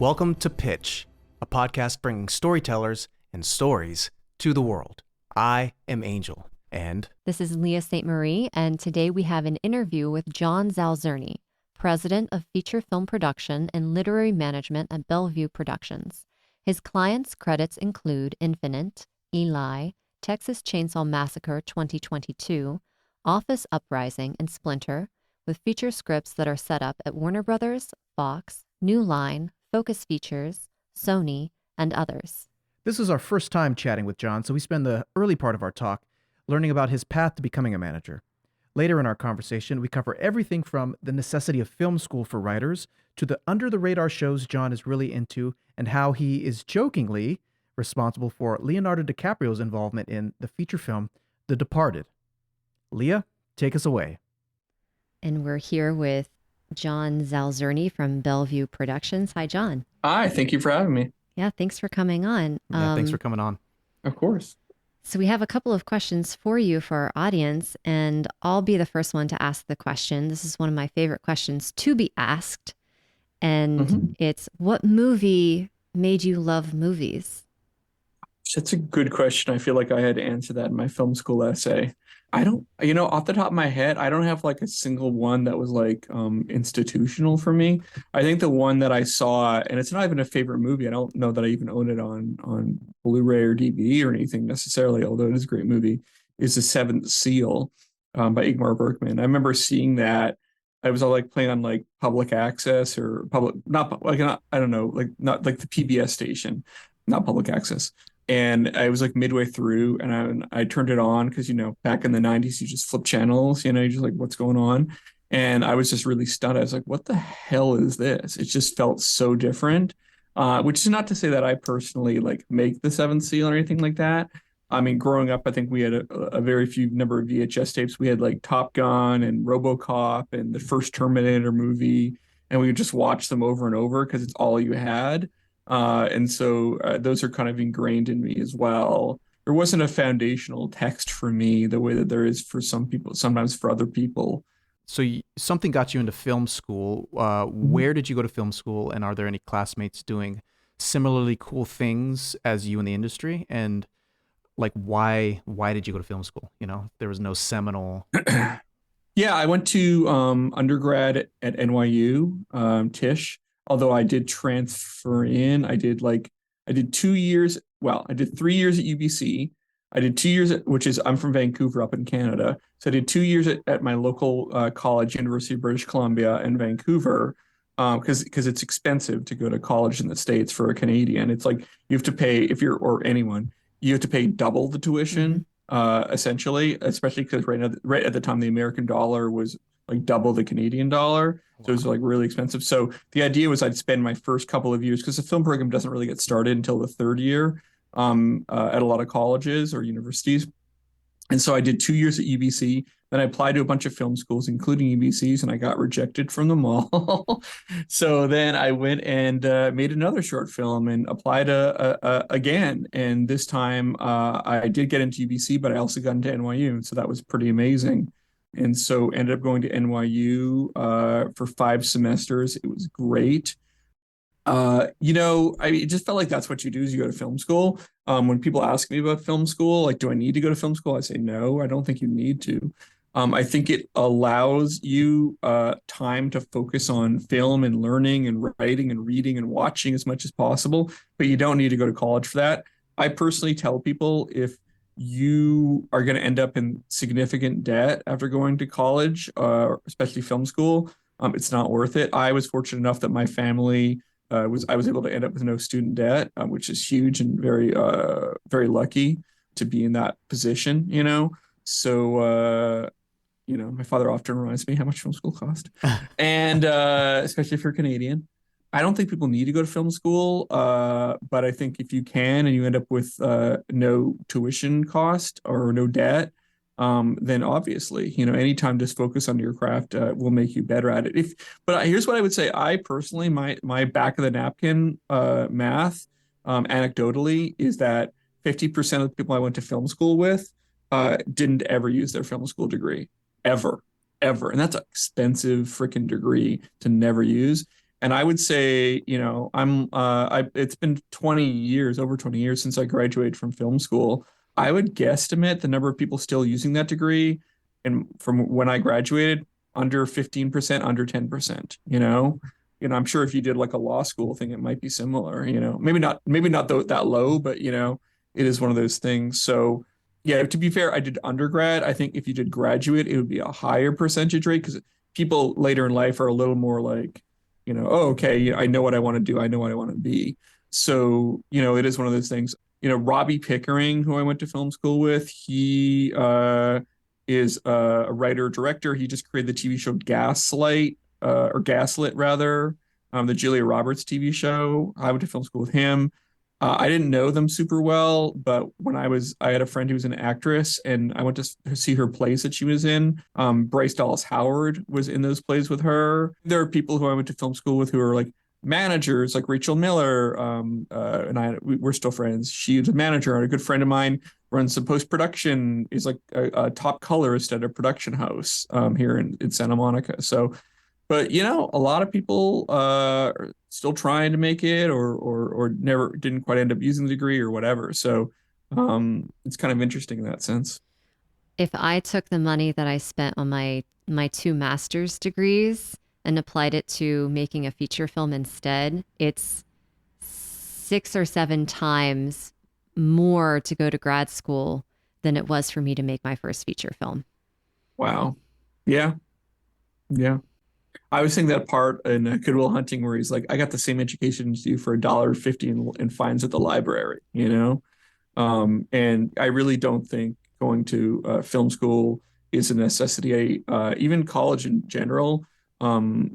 Welcome to Pitch, a podcast bringing storytellers and stories to the world. I am Angel, and This is Leah St. Marie, and today we have an interview with John Zaorzirny, President of Feature Film Production and Literary Management at Bellevue Productions. His clients' credits include Infinite, Eli, Texas Chainsaw Massacre 2022, Office Uprising, and Splinter, with feature scripts that are set up at Warner Brothers, Fox, New Line, Focus Features, Sony, and others. this is our first time chatting with John, so we spend the early part of our talk learning about his path to becoming a manager. Later in our conversation, we cover everything from the necessity of film school for writers to the under-the-radar shows John is really into and how he is jokingly responsible for Leonardo DiCaprio's involvement in the feature film The Departed. Leah, take us away. And we're here with John Zaorzirny from Bellevue Productions. Hi, John. Hi, thank you for having me. Yeah, thanks for coming on. Yeah, thanks for coming on. Of course. So we have a couple of questions for you for our audience, and I'll be the first one to ask the question. This is one of my favorite questions to be asked, and it's, what movie made you love movies? That's a good question. I feel like I had to answer that in my film school essay. I don't, off the top of my head, I don't have like a single one that was like institutional for me. I think the one that I saw, and it's not even a favorite movie. I don't know that I even own it on Blu-ray or DVD or anything necessarily, although it is a great movie, is The Seventh Seal by Ingmar Bergman. I remember seeing that. I was all like playing on like public access or public, not like, not, I don't know, like not like the PBS station, not public access. And I was like midway through and I turned it on because, back in the 90s, you just flip channels, you're just like, what's going on? And I was just really stunned. I was like, what the hell is this? It just felt so different, which is not to say that I personally like make the Seventh Seal or anything like that. I mean, growing up, I think we had a very few number of VHS tapes. We had like Top Gun and RoboCop and the first Terminator movie, and we would just watch them over and over because it's all you had. And so those are kind of ingrained in me as well. There wasn't a foundational text for me the way that there is for some people, sometimes for other people. So something got you into film school. Where did you go to film school, and are there any classmates doing similarly cool things as you in the industry? And like, why did you go to film school? There was no seminal. Yeah, I went to undergrad at NYU, Tisch. Although I did transfer in, I did 2 years. Well, I did 3 years at UBC. I did 2 years I'm from Vancouver up in Canada. So I did 2 years at my local college, University of British Columbia in Vancouver, because it's expensive to go to college in the States for a Canadian. It's like you have to pay, or anyone, you have to pay double the tuition, essentially, especially because right at the time, the American dollar was like double the Canadian dollar. So it was like really expensive. So the idea was I'd spend my first couple of years, because the film program doesn't really get started until the third year at a lot of colleges or universities. And so I did 2 years at UBC. Then I applied to a bunch of film schools, including UBC's, and I got rejected from them all. So then I went and made another short film and applied again. And this time I did get into UBC, but I also got into NYU. So that was pretty amazing. And so ended up going to NYU for 5 semesters. It was great. It just felt like that's what you do is you go to film school. When people ask me about film school, like, do I need to go to film school? I say, no, I don't think you need to. I think it allows you time to focus on film and learning and writing and reading and watching as much as possible, but you don't need to go to college for that. I personally tell people, if you are going to end up in significant debt after going to college, especially film school, it's not worth it. I was fortunate enough that my family I was able to end up with no student debt, which is huge and very, very lucky to be in that position, So, my father often reminds me how much film school cost, and especially for Canadian. I don't think people need to go to film school, but I think if you can and you end up with no tuition cost or no debt, then obviously, anytime just focus on your craft will make you better at it. But here's what I would say. I personally, my back of the napkin math, anecdotally, is that 50% of the people I went to film school with didn't ever use their film school degree, ever. And that's an expensive freaking degree to never use. And I would say, it's been 20 years, over 20 years since I graduated from film school. I would guesstimate the number of people still using that degree, and from when I graduated, under 15%, under 10%, I'm sure if you did like a law school thing, it might be similar, maybe not that low, but it is one of those things. So yeah, to be fair, I did undergrad. I think if you did graduate, it would be a higher percentage rate because people later in life are a little more like, oh, okay, I know what I want to do. I know what I want to be. So, it is one of those things. Robbie Pickering, who I went to film school with, he is a writer director. He just created the TV show Gaslight, or Gaslit rather, the Julia Roberts TV show. I went to film school with him. I didn't know them super well, but I had a friend who was an actress, and I went to see her plays that she was in. Bryce Dallas Howard was in those plays with her. There are people who I went to film school with who are like managers, like Rachel Miller, we're still friends. She's a manager, and a good friend of mine runs some post-production, is like a top colorist at a production house here in Santa Monica. So, but a lot of people are still trying to make it, or never didn't quite end up using the degree or whatever. So it's kind of interesting in that sense. If I took the money that I spent on my two master's degrees and applied it to making a feature film instead, it's 6 or 7 times more to go to grad school than it was for me to make my first feature film. Wow. Yeah. Yeah. I was thinking that part in Good Will Hunting where he's like, I got the same education as you for $1.50 in fines at the library. And I really don't think going to film school is a necessity. Even college in general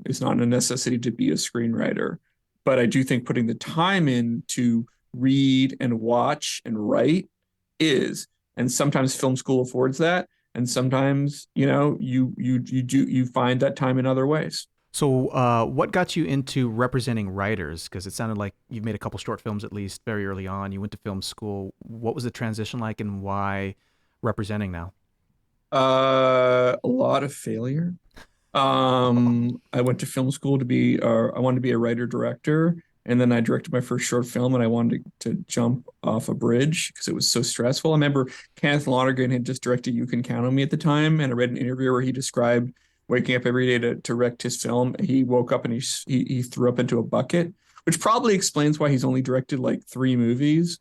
is not a necessity to be a screenwriter. But I do think putting the time in to read and watch and write is, and sometimes film school affords that. And sometimes, you find that time in other ways. So, what got you into representing writers? Because it sounded like you've made a couple short films at least very early on. You went to film school. What was the transition like, and why representing now? A lot of failure. I went to film school I wanted to be a writer director, and then I directed my first short film, and I wanted to jump off a bridge because it was so stressful. I remember Kenneth Lonergan had just directed You Can Count on Me at the time, and I read an interview where he described waking up every day to direct his film. He woke up and he threw up into a bucket, which probably explains why he's only directed like 3 movies,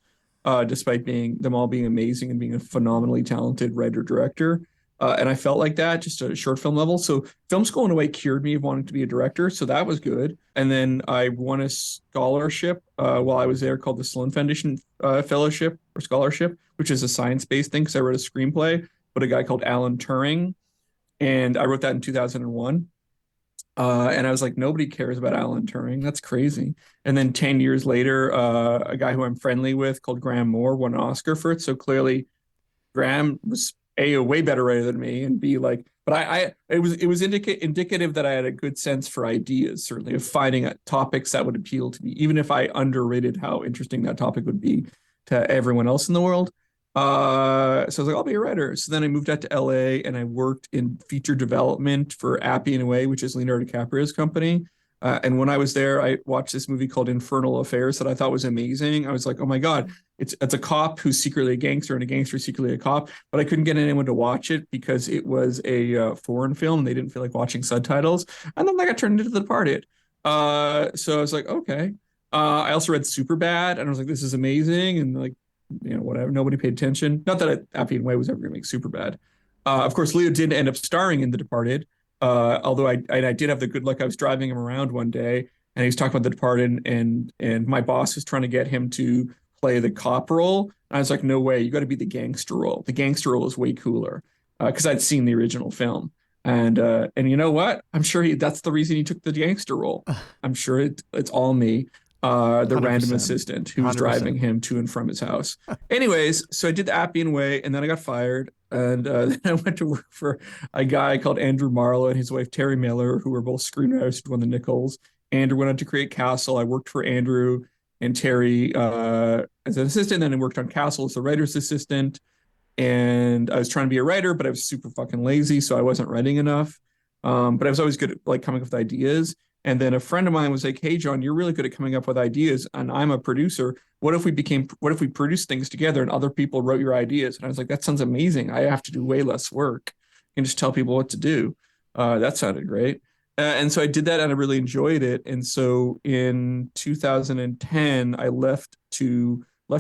despite them all being amazing and being a phenomenally talented writer director. And I felt like that just at a short film level. So film school in a way cured me of wanting to be a director. So that was good. And then I won a scholarship while I was there called the Sloan Foundation Fellowship or Scholarship, which is a science-based thing because I wrote a screenplay with a guy called Alan Turing. And I wrote that in 2001. And I was like, nobody cares about Alan Turing. That's crazy. And then 10 years later, a guy who I'm friendly with called Graham Moore won an Oscar for it. So clearly Graham was a way better writer than me, and B, like, but it was indicative that I had a good sense for ideas, certainly, of finding topics that would appeal to me, even if I underrated how interesting that topic would be to everyone else in the world. So I was like, I'll be a writer. So then I moved out to LA and I worked in feature development for Appian Way, which is Leonardo DiCaprio's company. And when I was there, I watched this movie called Infernal Affairs that I thought was amazing. I was like, oh my God, it's a cop who's secretly a gangster and a gangster who's secretly a cop. But I couldn't get anyone to watch it because it was a foreign film and they didn't feel like watching subtitles. And then I got turned into The Departed. So I was like, okay. I also read Superbad and I was like, this is amazing. And like, whatever, nobody paid attention. Not that Appian Way was ever going to make Superbad. Of course, Leo did end up starring in The Departed. Although I did have the good luck, I was driving him around one day and he was talking about The Departed and my boss was trying to get him to play the cop role. And I was like, no way, you got to be the gangster role. The gangster role is way cooler because I'd seen the original film. And you know what? I'm sure that's the reason he took the gangster role. I'm sure it's all me, the 100%. random assistant who was 100%. driving him to and from his house. Anyways, so I did the Appian Way and then I got fired. And then I went to work for a guy called Andrew Marlowe and his wife, Terry Miller, who were both screenwriters who won the Nichols. Andrew went on to create Castle. I worked for Andrew and Terry as an assistant. Then I worked on Castle as the writer's assistant. And I was trying to be a writer, but I was super fucking lazy. So I wasn't writing enough. But I was always good at like coming up with ideas. And then a friend of mine was like, "Hey, John, you're really good at coming up with ideas, and I'm a producer. What if we produce things together and other people wrote your ideas?" And I was like, "That sounds amazing. I have to do way less work and just tell people what to do." That sounded great. And so I did that and I really enjoyed it. And so in 2010, I left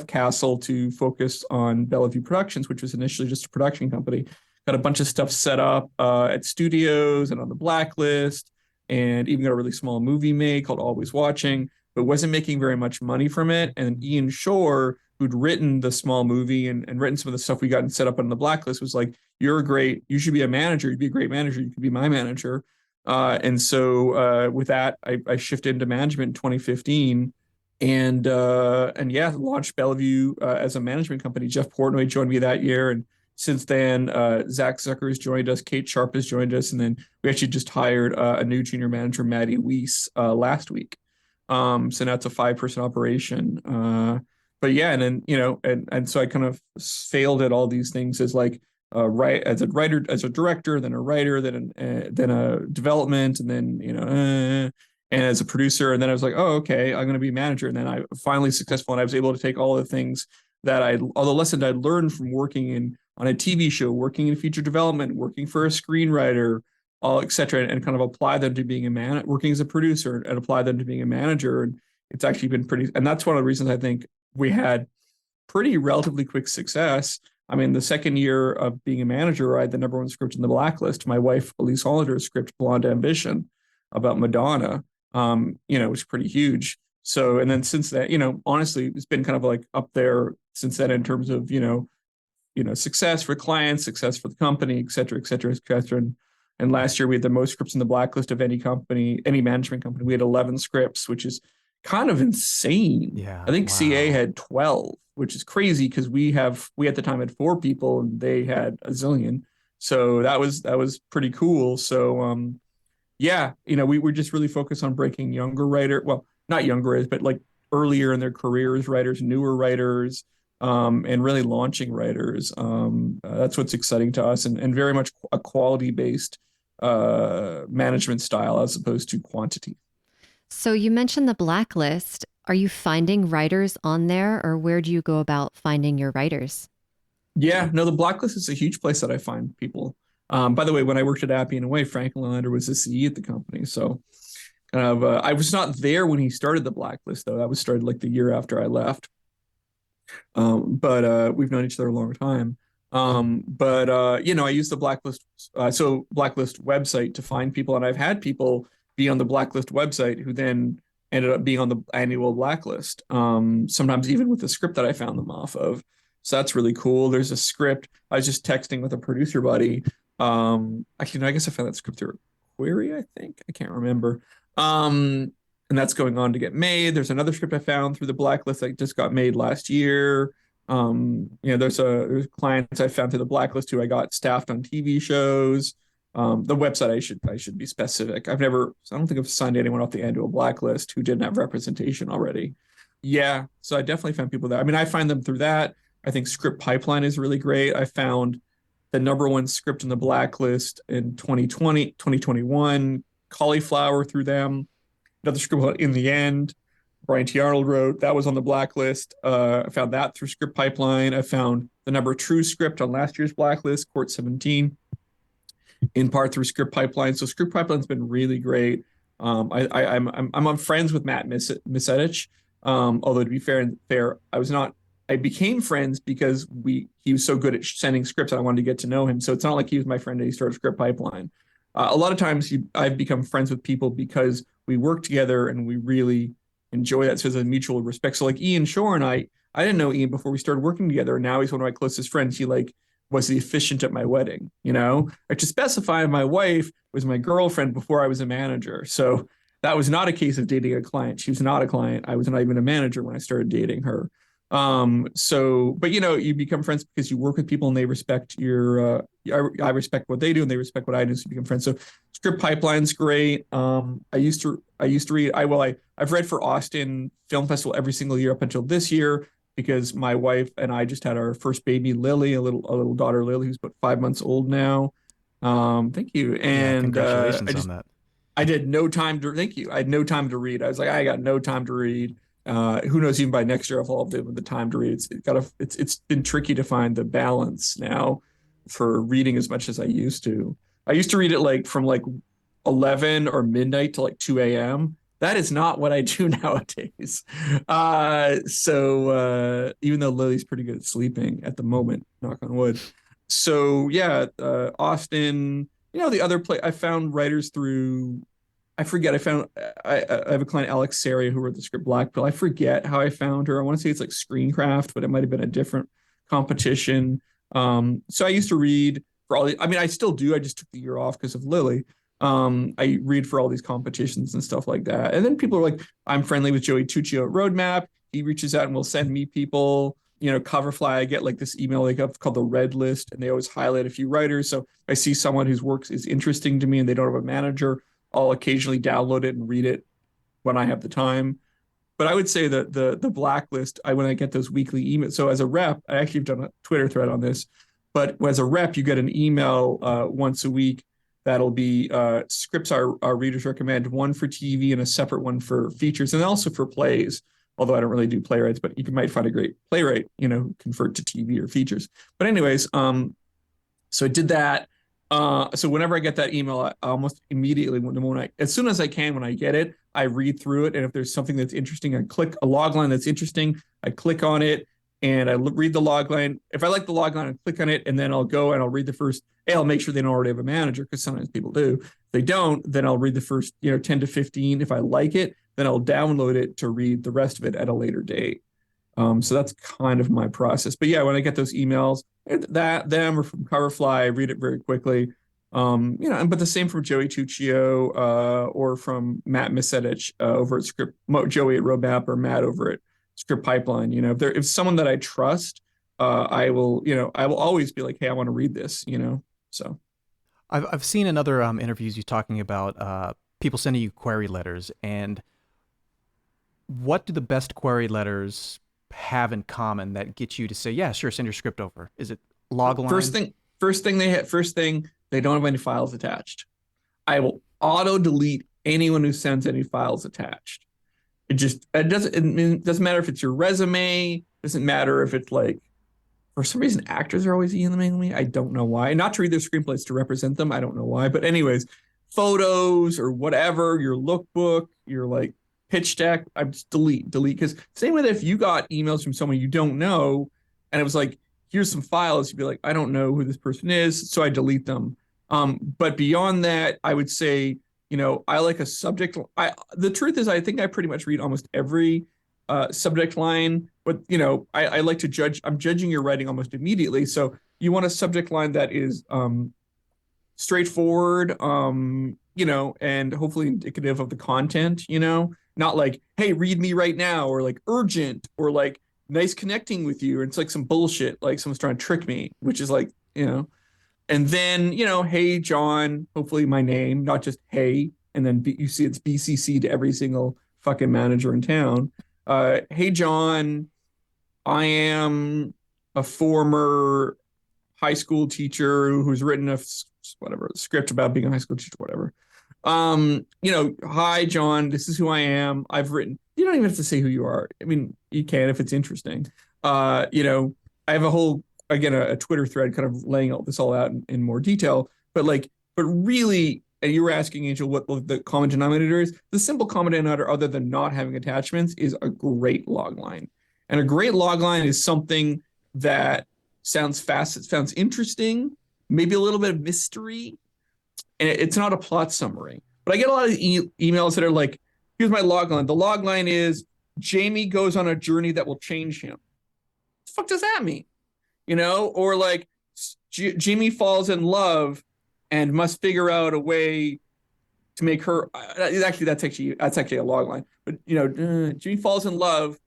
Castle to focus on Bellevue Productions, which was initially just a production company. Got a bunch of stuff set up at studios and on the blacklist, and even got a really small movie made called Always Watching, but wasn't making very much money from it. And Ian Shore, who'd written the small movie and written some of the stuff we got and set up on the blacklist, was like, you should be a manager. You'd be a great manager. You could be my manager. And so with that, I shifted into management in 2015 and yeah, launched Bellevue as a management company. Jeff Portnoy joined me that year. And since then, Zach Zucker has joined us, Kate Sharp has joined us, and then we actually just hired a new junior manager, Maddie Weiss, last week. So now it's a 5-person operation. But yeah, and then and so I kind of failed at all these things as like as a writer, as a director, then a writer, then a development, and then and as a producer, and then I was like, oh, okay, I'm going to be a manager, and then I finally successful, and I was able to take all the things all the lessons I'd learned from working on a TV show, working in feature development, working for a screenwriter, all et cetera, and kind of apply them to being working as a producer and apply them to being a manager. And it's actually been and that's one of the reasons I think we had pretty relatively quick success. I mean, the second year of being a manager, I had the #1 script in the blacklist. My wife, Elise Hollander's script, Blonde Ambition, about Madonna, it was pretty huge. So, and then since that, honestly, it's been kind of like up there since then in terms of, success for clients, success for the company, et cetera, et cetera, et cetera. And last year we had the most scripts in the blacklist of any company, any management company. We had 11 scripts, which is kind of insane. Yeah. I think Wow. CA had 12, which is crazy because we at the time had 4 people and they had a zillion. So that was pretty cool. So yeah, we were just really focused on breaking younger well, not younger, but like earlier in their careers writers, newer writers, and really launching writers. That's what's exciting to us, and very much a quality-based management style as opposed to quantity. So you mentioned the blacklist. Are you finding writers on there, or where do you go about finding your writers? Yeah, no, the blacklist is a huge place that I find people. By the way, when I worked at Appian Way, Frank Lander was the CE at the company. So kind of, I was not there when he started the blacklist, though. That was started like the year after I left. But we've known each other a long time. I use the blacklist website to find people, and I've had people be on the blacklist website who then ended up being on the annual blacklist. Sometimes even with the script that I found them off of. So that's really cool. There's a script. I was just texting with a producer buddy. Actually, no, I guess I found that script through a query, I think. I can't remember. And that's going on to get made. There's another script I found through the blacklist that just got made last year. There's clients I found through the blacklist who I got staffed on TV shows. The website, I should be specific. I don't think I've signed anyone off the annual blacklist who didn't have representation already. Yeah, so I definitely found people there. I mean, I find them through that. I think Script Pipeline is really great. I found the #1 script in the blacklist in 2020, 2021, Cauliflower through them. Another script called In the End, Brian T. Arnold wrote. That was on the blacklist. I found that through Script Pipeline. I found the #2 script on last year's blacklist, Court 17, in part through Script Pipeline. So Script Pipeline's been really great. I'm on friends with Matt Misetich. Although to be fair, I became friends because he was so good at sending scripts and I wanted to get to know him. So it's not like he was my friend and he started Script Pipeline. A lot of times I've become friends with people because we work together and we really enjoy that. So there's a mutual respect. So like Ian Shore and I didn't know Ian before we started working together. And now he's one of my closest friends. He was the officiant at my wedding, I should specify my wife was my girlfriend before I was a manager. So that was not a case of dating a client. She was not a client. I was not even a manager when I started dating her. But you become friends because you work with people and they respect I respect what they do and they respect what I do. So you become friends. So Script Pipeline's great. I used to read, I've read for Austin Film Festival every single year up until this year because my wife and I just had our first baby, Lily, a little daughter, Lily, who's about 5 months old now. Thank you. And congratulations on that. I did no time to thank you. I had no time to read. I was like, I got no time to read. Who knows? Even by next year, I'll have the time to read. It's been tricky to find the balance now for reading as much as I used to. I used to read it like from like 11 or midnight to like 2 a.m. That is not what I do nowadays. Even though Lily's pretty good at sleeping at the moment, knock on wood. So yeah, Austin. The other play I found writers through. I forget. I have a client, Alex Saria, who wrote the script Black Pill. I forget how I found her. I want to say it's like Screencraft, but it might have been a different competition. So I used to read for all. I mean, I still do. I just took the year off because of Lily. I read for all these competitions and stuff like that. And then people are like, I'm friendly with Joey Tuccio at Roadmap. He reaches out and will send me people. Coverfly, I get like this email like called the Red List, and they always highlight a few writers. So I see someone whose work is interesting to me and they don't have a manager, I'll occasionally download it and read it when I have the time. But I would say that the blacklist, when I get those weekly emails. So as a rep, I actually have done a Twitter thread on this, but as a rep, you get an email once a week that'll be scripts our readers recommend, one for TV and a separate one for features, and also for plays. Although I don't really do playwrights, but you might find a great playwright, convert to TV or features. But anyways, so I did that. So whenever I get that email, I almost immediately, as soon as I can, when I get it, I read through it. And if there's something that's interesting, I click a log line that's interesting. I click on it and I read the log line. If I like the log line, I click on it, and then I'll go and I'll read the first. I'll make sure they don't already have a manager, because sometimes people do. If they don't, then I'll read the first 10 to 15. If I like it, then I'll download it to read the rest of it at a later date. So that's kind of my process. But yeah, when I get those emails, them or from Coverfly, I read it very quickly. But the same from Joey Tuccio or from Matt Misetich over at Joey at Roadmap, or Matt over at Script Pipeline. If someone that I trust, I will always be like, hey, I want to read this. So I've seen in other interviews you talking about people sending you query letters, and what do the best query letters have in common that get you to say, yeah, sure, send your script over? Is it log line? First thing they don't have any files attached. I will auto delete anyone who sends any files attached. It doesn't matter if it's your resume. It doesn't matter if it's like, for some reason, actors are always emailing me. I don't know why. Not to read their screenplays, to represent them. I don't know why. But anyways, photos or whatever, your lookbook, your like pitch deck, I just delete. Because same with if you got emails from someone you don't know, and it was like, here's some files, you'd be like, I don't know who this person is, so I delete them. But beyond that, I would say, I like a subject. The truth is, I think I pretty much read almost every subject line, but I like to judge. I'm judging your writing almost immediately. So you want a subject line that is straightforward, and hopefully indicative of the content, not like, hey, read me right now, or like urgent, or like nice connecting with you. Or it's like some bullshit, like someone's trying to trick me, which is like, and then, hey, John, hopefully my name, not just hey, and then you see it's BCC to every single fucking manager in town. Hey, John, I am a former high school teacher who's written a script about being a high school teacher, whatever. Hi, John, this is who I am. I've written, you don't even have to say who you are. I mean, you can if it's interesting. I have a Twitter thread kind of laying all this all out in more detail, but really, and you were asking, Angel, what the common denominator is. The simple common denominator, other than not having attachments, is a great log line. And a great log line is something that sounds fast, it sounds interesting, maybe a little bit of mystery, and it's not a plot summary. But I get a lot of emails that are like, here's my log line. The log line is, Jamie goes on a journey that will change him. What the fuck does that mean? Or like, Jimmy falls in love and must figure out a way to make her. That's actually a log line. But Jimmy falls in love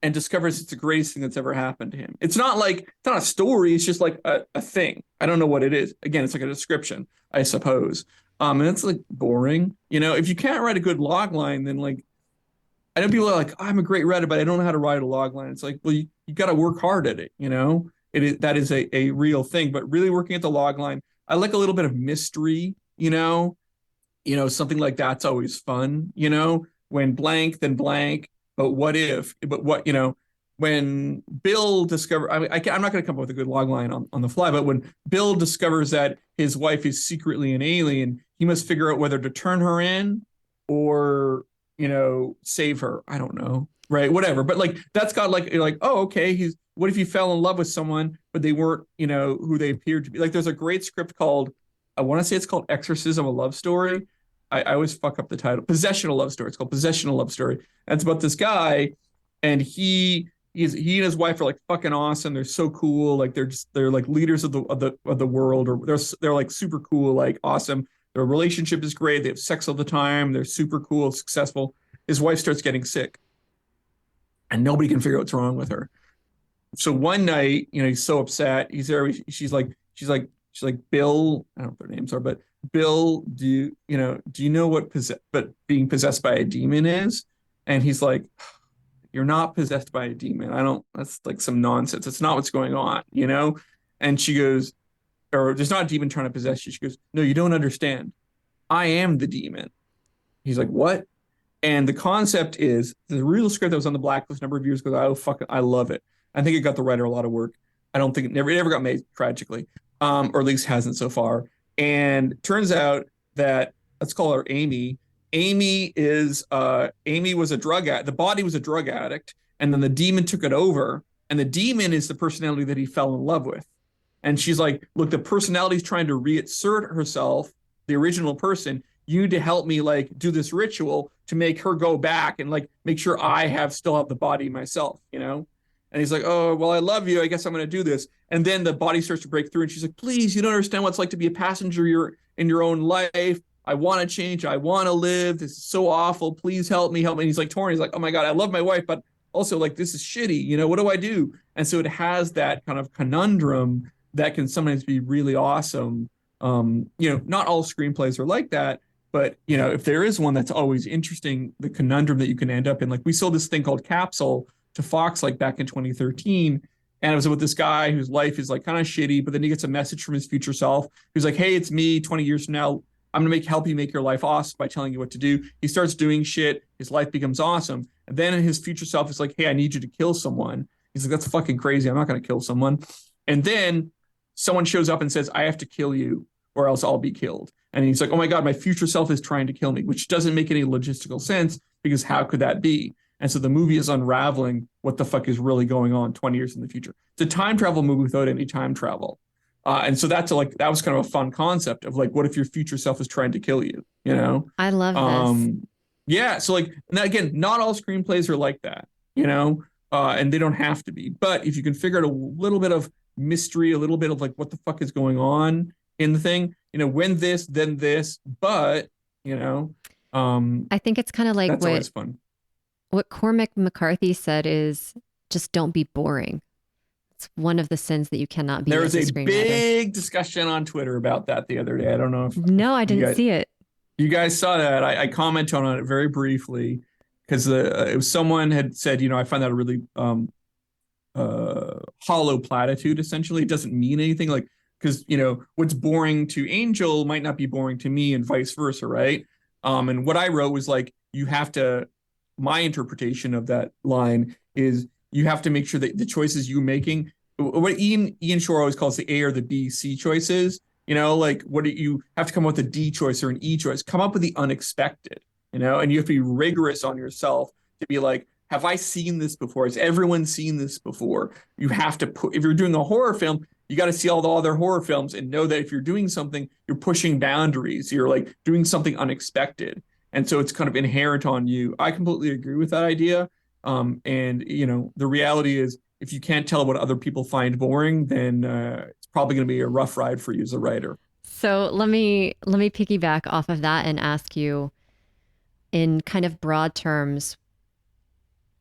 and discovers it's the greatest thing that's ever happened to him. It's not a story. It's just like a thing. I don't know what it is. Again, it's like a description, I suppose. And it's like boring. If you can't write a good log line, then like, I know people are like, I'm a great writer, but I don't know how to write a log line. It's like, well, you got to work hard at it. That is a real thing. But really working at the log line, I like a little bit of mystery. something like that's always fun, when blank, then blank, but what if, but what, when Bill discover, I'm not going to come up with a good log line on the fly, but when Bill discovers that his wife is secretly an alien, he must figure out whether to turn her in or, save her. I don't know. Right. Whatever. But like, that's got like, you're like, oh, okay. What if he fell in love with someone, but they weren't, who they appeared to be? Like, there's a great script called, I want to say it's called Exorcism, a Love Story. I always fuck up the title. Possession, a Love Story. It's called Possession, a Love Story. And it's about this guy, and he and his wife are like fucking awesome. They're so cool. Like they're like leaders of the world, or they're like super cool, like awesome. Their relationship is great. They have sex all the time. They're super cool, successful. His wife starts getting sick, and nobody can figure out what's wrong with her. So one night, he's so upset. He's there. She's like, Bill. I don't know what their names are, but Bill, do you know what being possessed by a demon is? And he's like, you're not possessed by a demon. That's like some nonsense. It's not what's going on, And she goes, or there's not a demon trying to possess you. She goes, no, you don't understand. I am the demon. He's like, what? And the concept is the real script that was on the blacklist a number of years ago. I love it. I think it got the writer a lot of work. I don't think it never got made, tragically, or at least hasn't so far. And it turns out that, let's call her Amy. Amy was a drug addict. The body was a drug addict, and then the demon took it over. And the demon is the personality that he fell in love with. And she's like, look, the personality is trying to reassert herself, the original person. You need to help me like do this ritual to make her go back and like make sure I still have the body myself, And he's like, oh, well, I love you. I guess I'm going to do this. And then the body starts to break through. And she's like, please, you don't understand what it's like to be a passenger in your own life. I want to change. I want to live. This is so awful. Please help me. Help me. And he's like torn. He's like, oh my God, I love my wife, but also like, this is shitty. What do I do? And so it has that kind of conundrum that can sometimes be really awesome. Not all screenplays are like that, but if there is one that's always interesting, the conundrum that you can end up in, like we saw this thing called Capsule to Fox like back in 2013, and it was about this guy whose life is like kind of shitty, but then he gets a message from his future self who's like, hey, it's me 20 years from now. I'm gonna help you make your life awesome by telling you what to do. He starts doing shit, his life becomes awesome, and then his future self is like, hey, I need you to kill someone. He's like, that's fucking crazy, I'm not gonna kill someone. And then someone shows up and says, I have to kill you or else I'll be killed. And he's like, oh my God, my future self is trying to kill me, which doesn't make any logistical sense, because how could that be? And so the movie is unraveling what the fuck is really going on 20 years in the future. It's a time travel movie without any time travel. And so that was kind of a fun concept of like, what if your future self is trying to kill you, I love this. Yeah. So like, now again, not all screenplays are like that, and they don't have to be. But if you can figure out a little bit of mystery, a little bit of like what the fuck is going on in the thing, when this, then this, but, I think it's kind of like that's always fun. What Cormac McCarthy said is just don't be boring. It's one of the sins that you cannot be. There was as a screenwriter. big discussion on Twitter about that the other day. I don't know if No, I didn't see it. You guys saw that. I commented on it very briefly because it was someone had said, I find that a really hollow platitude. Essentially, it doesn't mean anything. Like, because what's boring to Angel might not be boring to me, and vice versa, right? And what I wrote was like, you have to. My interpretation of that line is you have to make sure that the choices you're making, what Ian Shore always calls the A or the B, C choices, like what do you have to come up with a D choice or an E choice, come up with the unexpected, and you have to be rigorous on yourself to be like, have I seen this before? Has everyone seen this before? You have to if you're doing a horror film, you got to see all the other horror films and know that if you're doing something, you're pushing boundaries, you're like doing something unexpected. And so it's kind of inherent on you. I completely agree with that idea. And, the reality is if you can't tell what other people find boring, then it's probably going to be a rough ride for you as a writer. So let me piggyback off of that and ask you in kind of broad terms,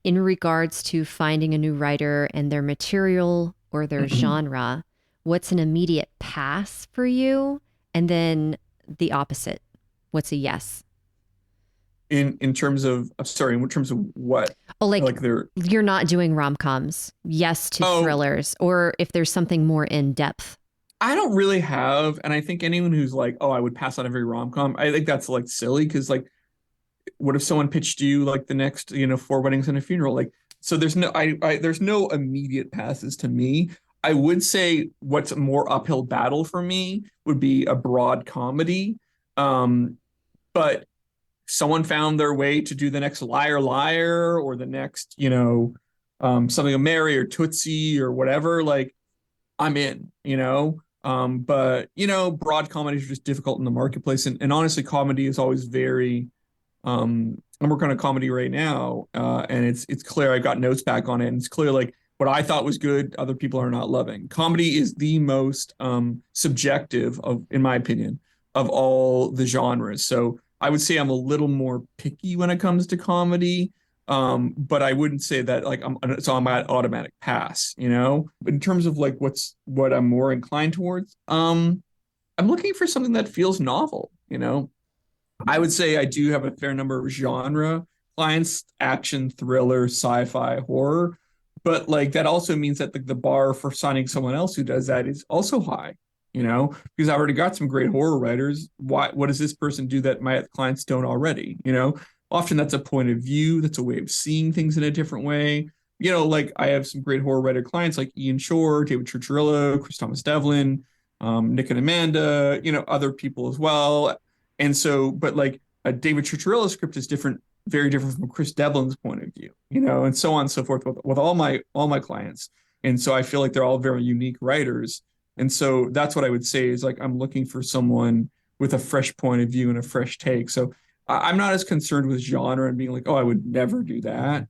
in regards to finding a new writer and their material or their genre, what's an immediate pass for you? And then the opposite, what's a yes? In terms of what? Oh, like you're not doing rom-coms. Yes to thrillers, or if there's something more in depth. I don't really have, and I think anyone who's like, oh, I would pass on every rom-com, I think that's like silly because like, what if someone pitched you like the next, Four Weddings and a Funeral? Like, so there's no immediate passes to me. I would say what's a more uphill battle for me would be a broad comedy. Um, but someone found their way to do the next Liar Liar or the next, something of Mary or Tootsie or whatever, like I'm in. But broad comedies are just difficult in the marketplace. And honestly, comedy is always very I'm working on a comedy right now, and it's clear I've got notes back on it, and it's clear like what I thought was good, other people are not loving. Comedy is the most subjective of, in my opinion, of all the genres. So I would say I'm a little more picky when it comes to comedy. But I wouldn't say that like it's on my automatic pass. But in terms of like what I'm more inclined towards, I'm looking for something that feels novel. I would say I do have a fair number of genre clients, action, thriller, sci-fi, horror. But like that also means that the bar for signing someone else who does that is also high, because I already got some great horror writers. What does this person do that my clients don't already? Often that's a point of view, that's a way of seeing things in a different way. Like I have some great horror writer clients like Ian Shore, David Churchirillo, Chris Thomas Devlin, Nick and Amanda, other people as well. And so, but like a David Churchirillo script is different, very different from Chris Devlin's point of view, and so on and so forth with all my clients. And so I feel like they're all very unique writers. And so that's what I would say is like I'm looking for someone with a fresh point of view and a fresh take. So I'm not as concerned with genre and being like, oh, I would never do that.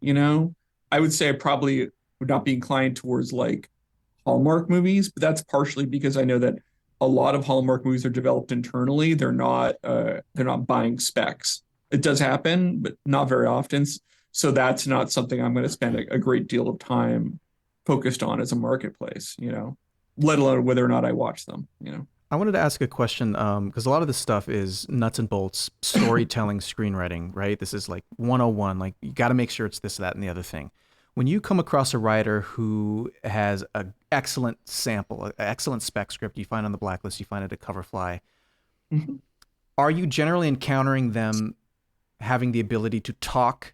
I would say I probably would not be inclined towards like Hallmark movies, but that's partially because I know that a lot of Hallmark movies are developed internally. They're not buying specs. It does happen, but not very often. So that's not something I'm going to spend a great deal of time focused on as a marketplace, let alone whether or not I watch them. I wanted to ask a question because a lot of this stuff is nuts and bolts storytelling, screenwriting, right? This is like 101. Like you got to make sure it's this, that, and the other thing. When you come across a writer who has an excellent sample, an excellent spec script, you find on the blacklist, you find it at Coverfly, Mm-hmm. are you generally encountering them having the ability to talk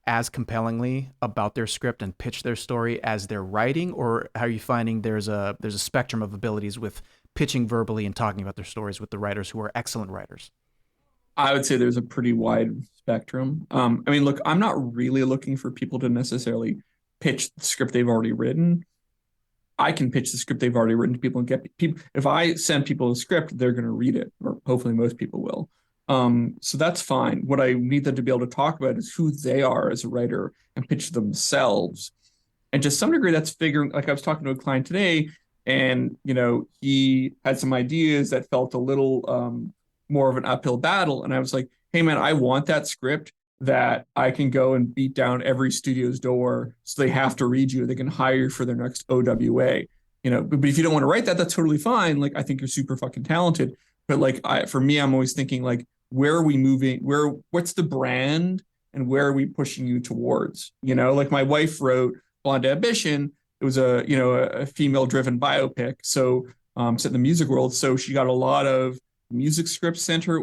as compellingly about their script and pitch their story as they're writing, or are you finding there's a spectrum of abilities with pitching verbally and talking about their stories with the writers who are excellent writers? I would say there's a pretty wide spectrum. I mean, look, I'm not really looking for people to necessarily pitch the script they've already written. I can pitch the script they've already written to people and get people. If I send people a script, they're going to read it, or hopefully most people will. So that's fine. What I need them to be able to talk about is who they are as a writer and pitch themselves. And to some degree, that's figuring. Like I was talking to a client today, and he had some ideas that felt a little more of an uphill battle. And I was like, hey man, I want that script that I can go and beat down every studio's door so they have to read you. They can hire you for their next OWA. But if you don't want to write that, that's totally fine. Like I think you're super fucking talented. But like for me, I'm always thinking like, where are we moving? What's the brand and where are we pushing you towards? Like my wife wrote Blonde Ambition. It was a female driven biopic. So set in the music world. So she got a lot of music scripts sent her,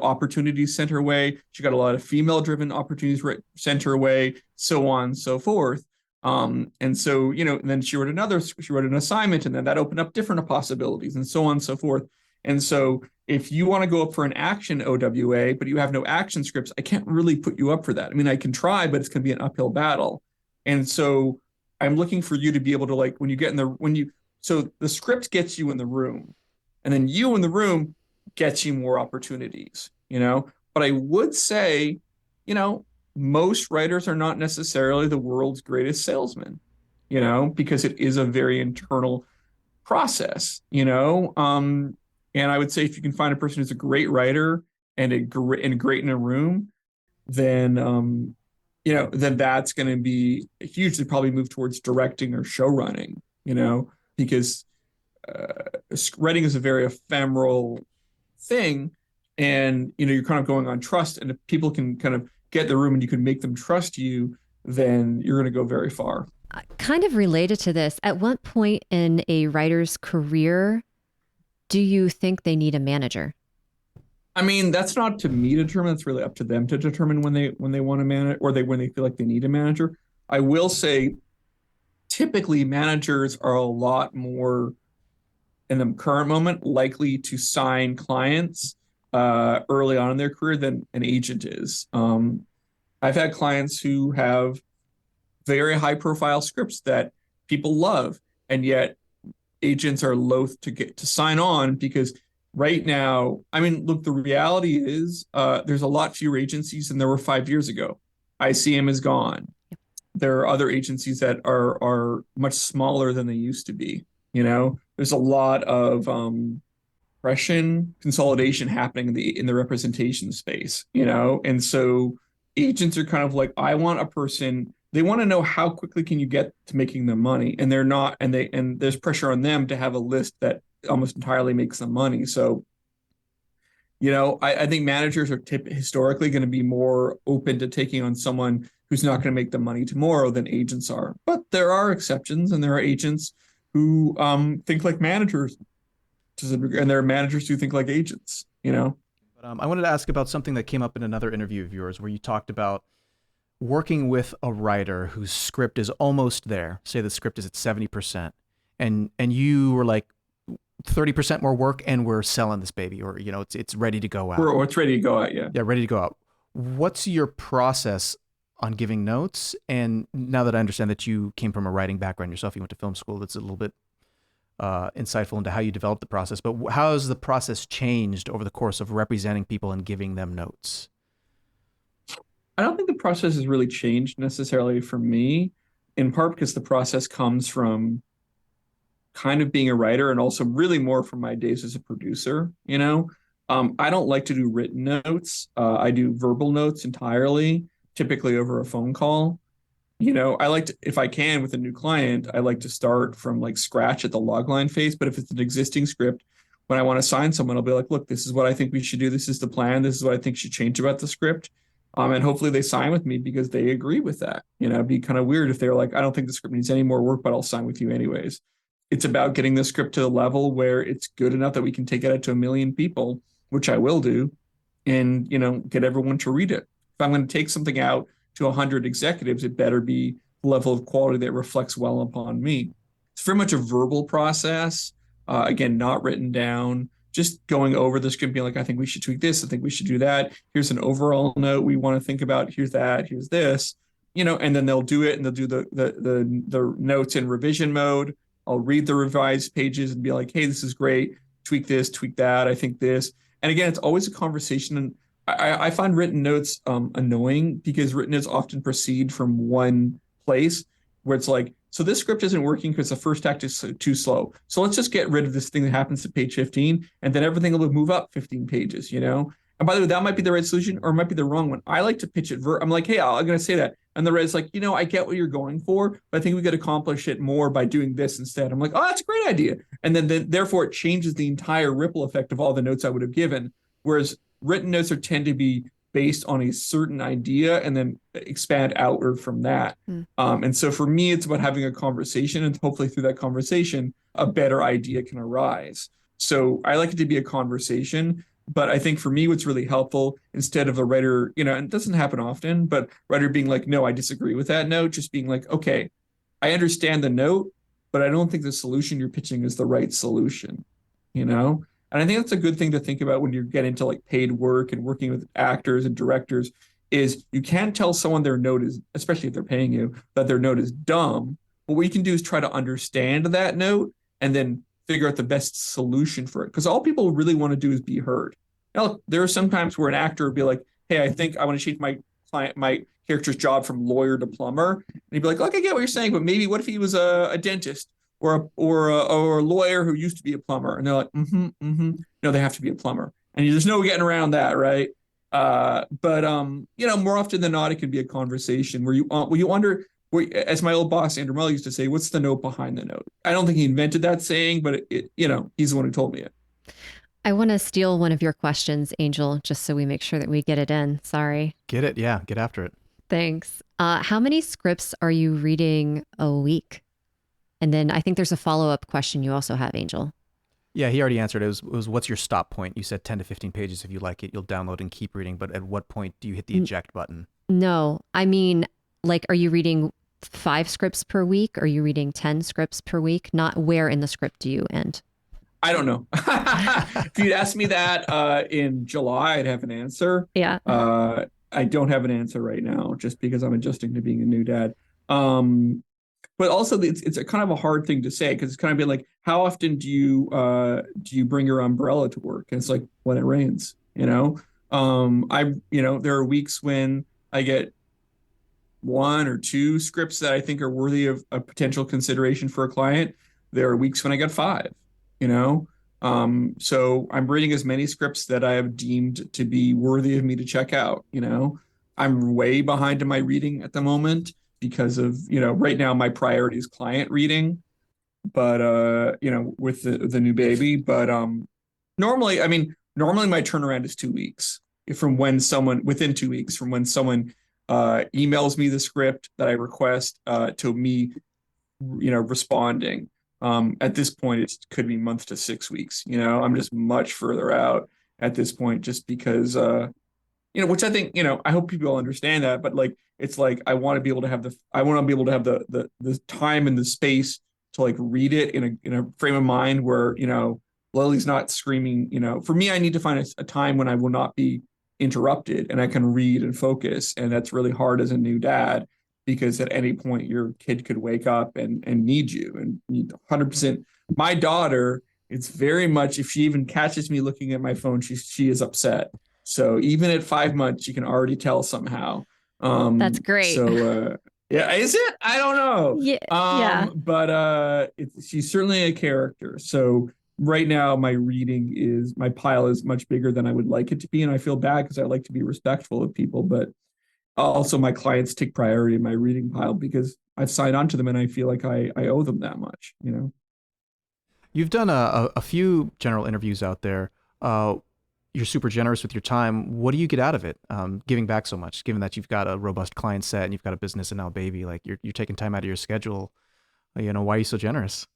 opportunities sent her way. She got a lot of female driven opportunities sent her way, so on and so forth. And so, and then she wrote an assignment, and then that opened up different possibilities, and so on and so forth. And so if you want to go up for an action OWA, but you have no action scripts, I can't really put you up for that. I mean, I can try, but it's going to be an uphill battle. And so I'm looking for you to be able to like, so the script gets you in the room, and then you in the room gets you more opportunities. But I would say, most writers are not necessarily the world's greatest salesmen, because it is a very internal process. And I would say if you can find a person who's a great writer and great in a room, then that's going to be hugely probably move towards directing or show running, because writing is a very ephemeral thing, and you're kind of going on trust, and if people can kind of get the room and you can make them trust you, then you're going to go very far. Kind of related to this, at what point in a writer's career Do you think they need a manager? I mean, that's not to me to determine. It's really up to them to determine when they want to manage or when they feel like they need a manager. I will say, typically managers are a lot more in the current moment likely to sign clients early on in their career than an agent is. I've had clients who have very high profile scripts that people love, and yet agents are loath to get to sign on because right now, I mean, look, the reality is there's a lot fewer agencies than there were 5 years ago. ICM is gone. There are other agencies that are much smaller than they used to be. There's a lot of compression, consolidation happening in the representation space. And so agents are kind of like, I want a person. They want to know how quickly can you get to making them money, and they're not, and there's pressure on them to have a list that almost entirely makes them money. So, I think managers are historically going to be more open to taking on someone who's not going to make them money tomorrow than agents are. But there are exceptions, and there are agents who think like managers, and there are managers who think like agents. But I wanted to ask about something that came up in another interview of yours where you talked about working with a writer whose script is almost there. Say the script is at 70%, and you were like 30% more work, and we're selling this baby, or it's ready to go out. Or it's ready to go out, yeah. Yeah, ready to go out. What's your process on giving notes? And now that I understand that you came from a writing background yourself, you went to film school, that's a little bit insightful into how you developed the process. But how has the process changed over the course of representing people and giving them notes? I don't think the process has really changed necessarily for me, in part because the process comes from kind of being a writer and also really more from my days as a producer. I don't like to do written notes. I do verbal notes entirely, typically over a phone call. I like to, if I can with a new client, I like to start from like scratch at the logline phase. But if it's an existing script, when I want to sign someone, I'll be like, look, this is what I think we should do. This is the plan. This is what I think should change about the script. And hopefully they sign with me because they agree with that. It'd be kind of weird if they're like, I don't think the script needs any more work, but I'll sign with you anyways. It's about getting the script to the level where it's good enough that we can take it out to 1 million people, which I will do, and, get everyone to read it. If I'm going to take something out to 100 executives, it better be the level of quality that reflects well upon me. It's very much a verbal process. Again, not written down, just going over the script, being like, I think we should tweak this. I think we should do that. Here's an overall note we want to think about. Here's that. Here's this. And then they'll do it, and they'll do the notes in revision mode. I'll read the revised pages and be like, hey, this is great. Tweak this, tweak that. I think this. And again, it's always a conversation. And I find written notes annoying because written notes often proceed from one place where it's like, so this script isn't working because the first act is too slow. So let's just get rid of this thing that happens at page 15, and then everything will move up 15 pages, And by the way, that might be the right solution or it might be the wrong one. I like to pitch it. I'm like, hey, I'm going to say that. And the red's like, I get what you're going for, but I think we could accomplish it more by doing this instead. I'm like, oh, that's a great idea. And then therefore it changes the entire ripple effect of all the notes I would have given. Whereas written notes tend to be based on a certain idea and then expand outward from that. And so for me, it's about having a conversation, and hopefully through that conversation, a better idea can arise. So I like it to be a conversation. But I think for me, what's really helpful, instead of a writer, and it doesn't happen often, but writer being like, no, I disagree with that note, just being like, okay, I understand the note, but I don't think the solution you're pitching is the right solution, And I think that's a good thing to think about when you get into like paid work and working with actors and directors, is you can't tell someone their note is, especially if they're paying you, that their note is dumb. But what you can do is try to understand that note and then figure out the best solution for it. Because all people really want to do is be heard. Now, there are some times where an actor would be like, hey, I think I want to change my character's job from lawyer to plumber. And he'd be like, look, I get what you're saying, but maybe what if he was a dentist or a lawyer who used to be a plumber? And they're like, no, they have to be a plumber. And there's no getting around that, right? But more often than not, it can be a conversation where you wonder, as my old boss, Andrew Mellon, used to say, what's the note behind the note? I don't think he invented that saying, but he's the one who told me it. I want to steal one of your questions, Angel, just so we make sure that we get it in. Sorry. Get it. Yeah. Get after it. Thanks. How many scripts are you reading a week? And then I think there's a follow-up question you also have, Angel. Yeah, he already answered. It was what's your stop point? You said 10 to 15 pages. If you like it, you'll download and keep reading. But at what point do you hit the N- eject button? no, I mean, like, are you reading 5 scripts per week? Are you reading 10 scripts per week? Not where in the script do you end? I don't know. If you'd asked me that in July, I'd have an answer. Yeah. I don't have an answer right now, just because I'm adjusting to being a new dad. Um, but also, it's a kind of a hard thing to say, because it's kind of been like, how often do you bring your umbrella to work? And it's like, when it rains, you know. There are weeks when I get one or two scripts that I think are worthy of a potential consideration for a client. There are weeks when I get five, you know? So I'm reading as many scripts that I have deemed to be worthy of me to check out, you know? I'm way behind in my reading at the moment because of, right now my priority is client reading, but with the new baby. But normally my turnaround is 2 weeks from when someone within 2 weeks from when someone emails me the script that I request to me, responding. At this point, it could be month to 6 weeks. I'm just much further out at this point, just because, which I think, I hope people understand that. But like, it's like I want to be able to have the time and the space to like read it in a frame of mind where, Lily's not screaming. For me, I need to find a time when I will not be interrupted and I can read and focus. And that's really hard as a new dad, because at any point your kid could wake up and need you and need 100%. My daughter, it's very much, if she even catches me looking at my phone, she is upset. So even at 5 months, you can already tell somehow. That's great. Yeah, is it? I don't know. Yeah. Yeah. But she's certainly a character. So right now my pile is much bigger than I would like it to be, and I feel bad because I like to be respectful of people, but also my clients take priority in my reading pile because I've signed on to them and I feel like I owe them that much. You've done a few general interviews out there. You're super generous with your time. What do you get out of it? Giving back so much, given that you've got a robust client set and you've got a business and now a baby, like you're taking time out of your schedule. Why are you so generous?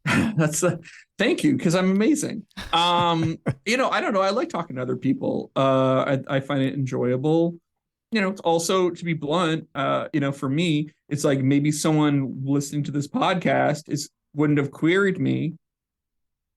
Thank you, because I'm amazing. I don't know. I like talking to other people. I find it enjoyable. It's also, to be blunt, for me, it's like maybe someone listening to this podcast wouldn't have queried me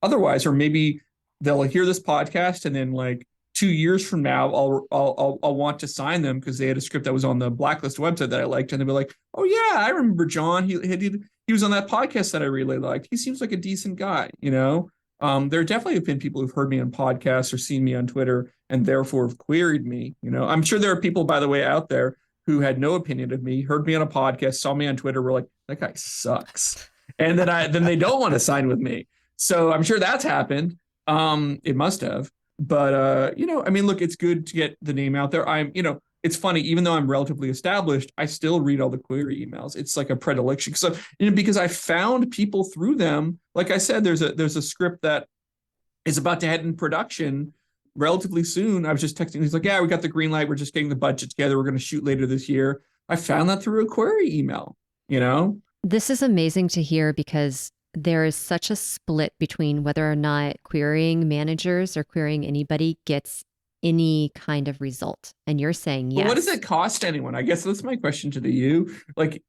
otherwise, or maybe they'll hear this podcast and then like 2 years from now, I'll want to sign them because they had a script that was on the Blacklist website that I liked, and they'll be like, "Oh yeah, I remember John. He was on that podcast that I really liked. He seems like a decent guy." There definitely have been people who've heard me on podcasts or seen me on Twitter and therefore have queried me. I'm sure there are people, by the way, out there who had no opinion of me, heard me on a podcast, saw me on Twitter, were like, "That guy sucks," and then they don't want to sign with me. So I'm sure that's happened. It must have. But look, it's good to get the name out there. It's funny, even though I'm relatively established, I still read all the query emails. It's like a predilection. So, because I found people through them. Like I said, there's a script that is about to head in production relatively soon. I was just texting. He's like, "Yeah, we got the green light. We're just getting the budget together. We're going to shoot later this year." I found that through a query email. This is amazing to hear because there is such a split between whether or not querying managers or querying anybody gets any kind of result. And you're saying yes. But what does it cost anyone? I guess that's my question to you. Like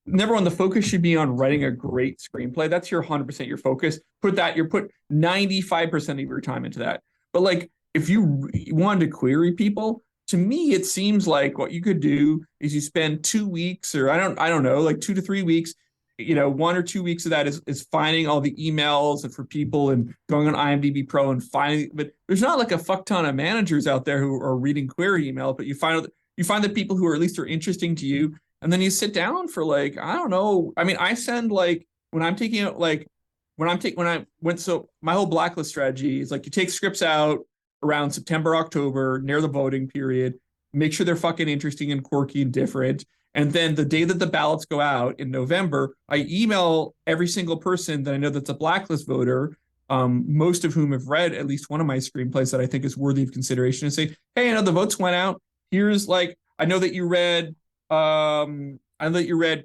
number one, the focus should be on writing a great screenplay. That's your 100% your focus. Put 95% of your time into that. But like, if you wanted to query people, to me, it seems like what you could do is you spend 2 weeks, or I don't know, like 2 to 3 weeks. 1 or 2 weeks of that is finding all the emails and for people and going on IMDb Pro and finding. But there's not like a fuck ton of managers out there who are reading query email. But you find the people who are at least are interesting to you, and then you sit down for like, I don't know. I mean, I send like when I'm taking out like when I went, so my whole Blacklist strategy is like you take scripts out around September, October, near the voting period, make sure they're fucking interesting and quirky and different. And then the day that the ballots go out in November, I email every single person that I know that's a Blacklist voter, most of whom have read at least one of my screenplays that I think is worthy of consideration, and say, "Hey, I know the votes went out. Here's like, I know that you read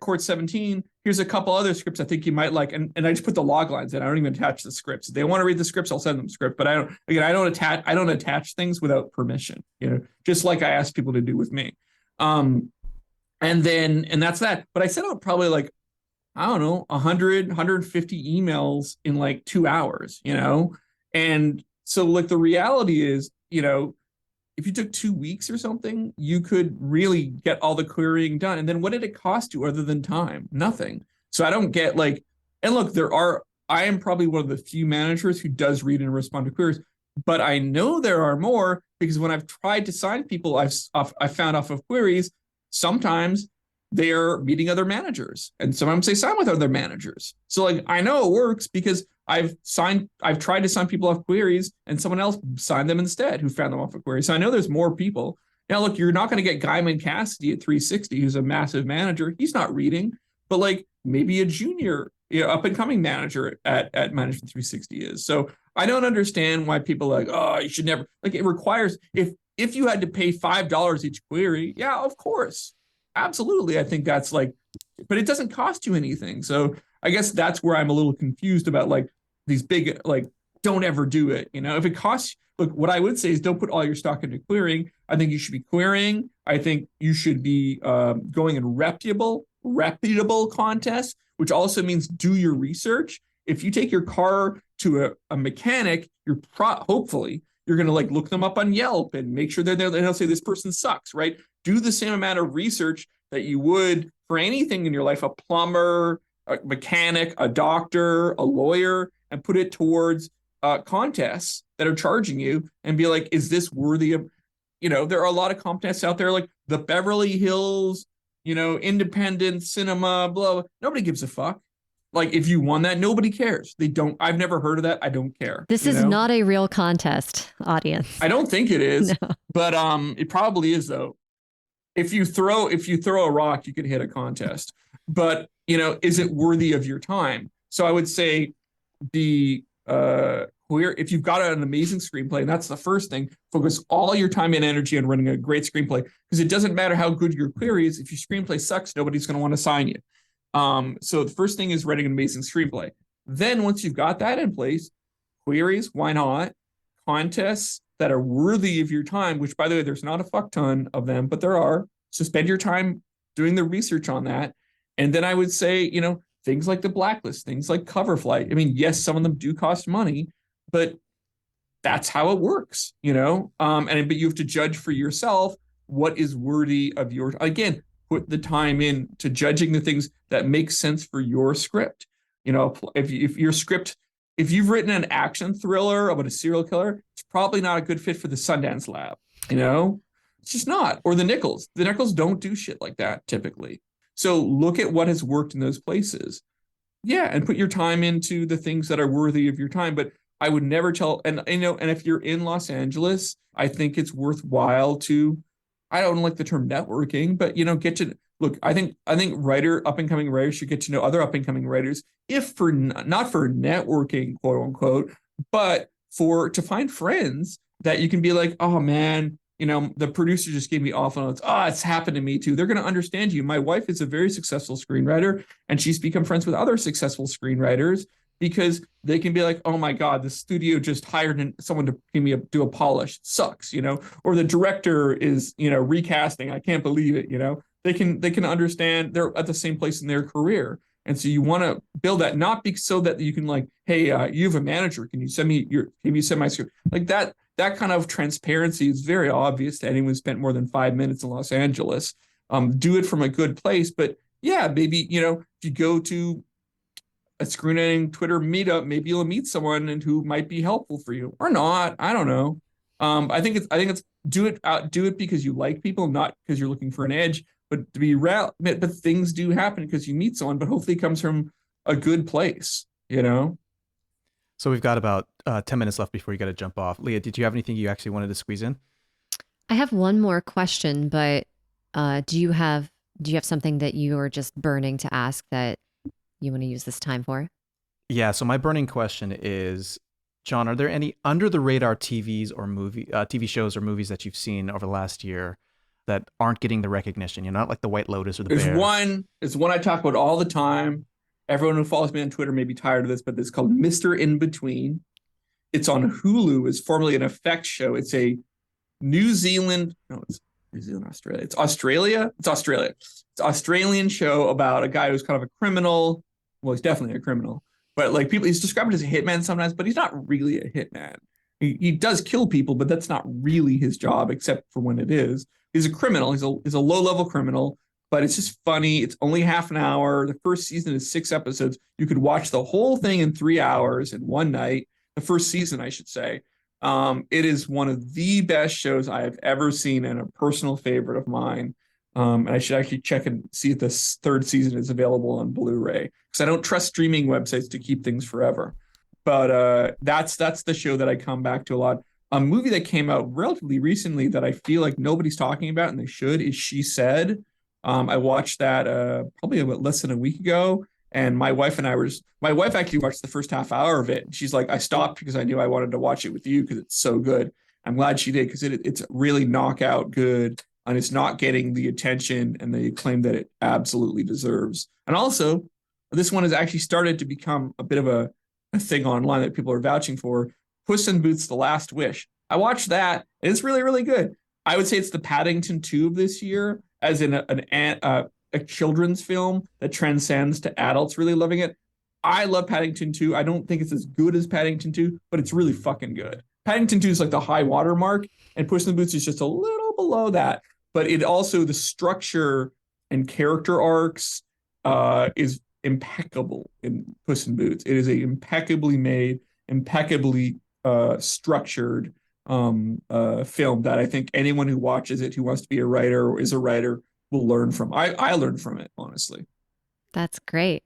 Court 17. here's a couple other scripts I think you might like. And I just put the log lines in. I don't even attach the scripts. If they want to read the scripts, I'll send them script. But I don't attach things without permission, just like I ask people to do with me. And that's that. But I sent out probably like, I don't know, 100, 150 emails in like 2 hours, And so like the reality is, if you took 2 weeks or something, you could really get all the querying done. And then what did it cost you other than time? Nothing. So I don't get like, and look, I am probably one of the few managers who does read and respond to queries, but I know there are more because when I've tried to sign people, I've found off of queries, sometimes they're meeting other managers and sometimes they sign with other managers. So like, I know it works because I've tried to sign people off queries and someone else signed them instead who found them off of queries. So I know there's more people. Now, look, you're not going to get Guyman Cassidy at 360, who's a massive manager. He's not reading, but like maybe a junior, up and coming manager at Management 360 is. So I don't understand why people are like, oh, you should never, like it requires, if you had to pay $5 each query, yeah, of course. Absolutely. I think that's like, but it doesn't cost you anything. So I guess that's where I'm a little confused about like these big, like, don't ever do it. If it costs, look, what I would say is don't put all your stock into querying. I think you should be querying. I think you should be going in reputable contests, which also means do your research. If you take your car to a mechanic, hopefully you're going to like look them up on Yelp and make sure they're there. And they'll say this person sucks, right? Do the same amount of research that you would for anything in your life, a plumber, a mechanic, a doctor, a lawyer, and put it towards contests that are charging you and be like, is this worthy of, there are a lot of contests out there like the Beverly Hills, independent cinema, blah. Nobody gives a fuck. Like if you won that, nobody cares. I've never heard of that. I don't care. This is not a real contest, audience. I don't think it is, No. but it probably is though. If you throw a rock, you can hit a contest. But, is it worthy of your time? So I would say if you've got an amazing screenplay, and that's the first thing, focus all your time and energy on running a great screenplay, because it doesn't matter how good your query is. If your screenplay sucks, nobody's going to want to sign you. So the first thing is writing an amazing screenplay. Then once you've got that in place, queries, why not? Contests that are worthy of your time, which by the way, there's not a fuck ton of them, but there are. So spend your time doing the research on that. And then I would say, things like the blacklist, things like cover flight. I mean, yes, some of them do cost money, but that's how it works, but you have to judge for yourself what is worthy of again, put the time in to judging the things that make sense for your script. If your script, if you've written an action thriller about a serial killer, it's probably not a good fit for the Sundance Lab, It's just not. Or the Nichols. The Nichols don't do shit like that typically. So look at what has worked in those places. Yeah, and put your time into the things that are worthy of your time. But I would never tell, and if you're in Los Angeles, I think it's worthwhile to, I don't like the term networking, but get to look. I think up and coming writers should get to know other up and coming writers, if for not for networking, quote unquote, but to find friends that you can be like, oh man, the producer just gave me awful notes. Oh, it's happened to me too. They're going to understand you. My wife is a very successful screenwriter, and she's become friends with other successful screenwriters because they can be like, oh my God, the studio just hired someone to do a polish. It sucks, or the director is, recasting. I can't believe it. They can understand they're at the same place in their career. And so you want to build that, not so that you can like, hey, you have a manager. Can you send my script? Like that kind of transparency is very obvious to anyone who spent more than 5 minutes in Los Angeles. Do it from a good place. But yeah, maybe, if you go to a screenwriting Twitter meetup, maybe you'll meet someone who might be helpful for you or not. I don't know. I think it's do it because you like people, not because you're looking for an edge, but but things do happen because you meet someone, but hopefully it comes from a good place, So we've got about 10 minutes left before you got to jump off. Leah, did you have anything you actually wanted to squeeze in? I have one more question, but do you have something that you are just burning to ask that you want to use this time for? Yeah. So my burning question is, John, are there any under the radar TV shows or movies that you've seen over the last year that aren't getting the recognition? You're not like the White Lotus or the There's Bear. one I talk about all the time. Everyone who follows me on Twitter may be tired of this, but it's called Mr. In Between. It's on Hulu. It's formerly an FX show. It's a New Zealand, no, it's New Zealand, Australia. It's Australia. It's Australia. It's an Australian show about a guy who's kind of a criminal. Well, he's definitely a criminal, but like he's described as a hitman sometimes, but he's not really a hitman. He does kill people, but that's not really his job, except for when it is. He's a criminal. He's a low-level criminal, but it's just funny. It's only half an hour. The first season is 6 episodes. You could watch the whole thing in 3 hours in one night. The first season, I should say. It is one of the best shows I have ever seen and a personal favorite of mine. And I should actually check and see if this 3rd season is available on Blu-ray, because I don't trust streaming websites to keep things forever. But that's the show that I come back to a lot. A movie that came out relatively recently that I feel like nobody's talking about and they should is She Said. I watched that probably about less than a week ago. And my wife actually watched the first half hour of it. And she's like, I stopped because I knew I wanted to watch it with you because it's so good. I'm glad she did, because it's really knockout good, and it's not getting the attention and the acclaim that it absolutely deserves. And also, this one has actually started to become a bit of a thing online that people are vouching for. Puss in Boots: The Last Wish. I watched that, and it's really, really good. I would say it's the Paddington 2 of this year, as in a children's film that transcends to adults really loving it. I love Paddington 2. I don't think it's as good as Paddington 2, but it's really fucking good. Paddington 2 is like the high water mark, and Puss in Boots is just a little below that. But it also, the structure and character arcs is impeccable in Puss in Boots. It is a impeccably made, impeccably structured film that I think anyone who watches it, who wants to be a writer or is a writer, will learn from. I learned from it, honestly. That's great.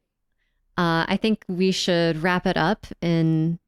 I think we should wrap it up in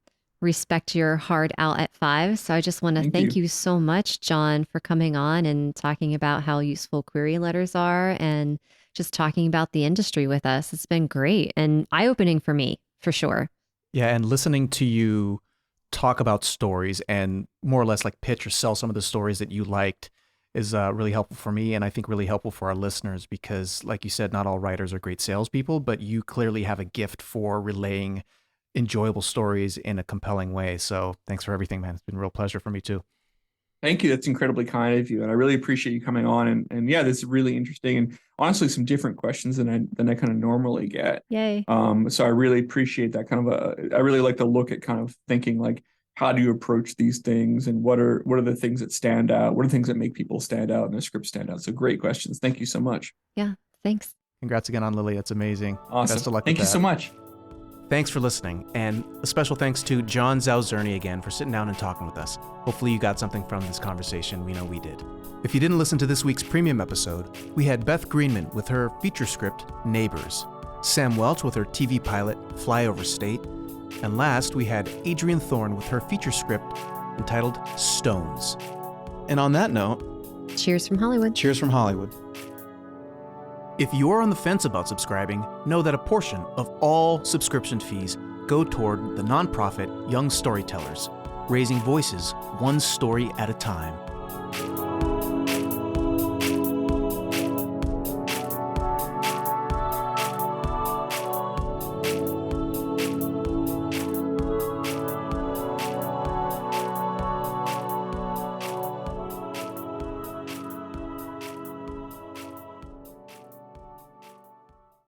respect your hard out at 5. So I just want to thank you so much, John, for coming on and talking about how useful query letters are and just talking about the industry with us. It's been great and eye-opening for me, for sure. Yeah, and listening to you talk about stories and more or less like pitch or sell some of the stories that you liked is really helpful for me, and I think really helpful for our listeners, because like you said, not all writers are great salespeople, but you clearly have a gift for relaying enjoyable stories in a compelling way. So thanks for everything, man. It's been a real pleasure for me too. Thank you. That's incredibly kind of you. And I really appreciate you coming on. And yeah, this is really interesting and honestly some different questions than I kind of normally get. Yay. So I really appreciate that kind of I really like to look at kind of thinking like, how do you approach these things, and what are the things that stand out? What are the things that make people stand out and the script stand out? So great questions. Thank you so much. Yeah, thanks. Congrats again on Lily. It's amazing. Awesome. Best of luck Thank you with that. so much. Thanks for listening, and a special thanks to John Zaorzirny again for sitting down and talking with us. Hopefully you got something from this conversation. We know we did. If you didn't listen to this week's premium episode, we had Beth Greenman with her feature script, Neighbors, Sam Welch with her TV pilot, Flyover State, and last we had Adrienne Thorne with her feature script entitled Stones. And on that note, cheers from Hollywood. Cheers from Hollywood. If you're on the fence about subscribing, know that a portion of all subscription fees go toward the nonprofit Young Storytellers, raising voices one story at a time.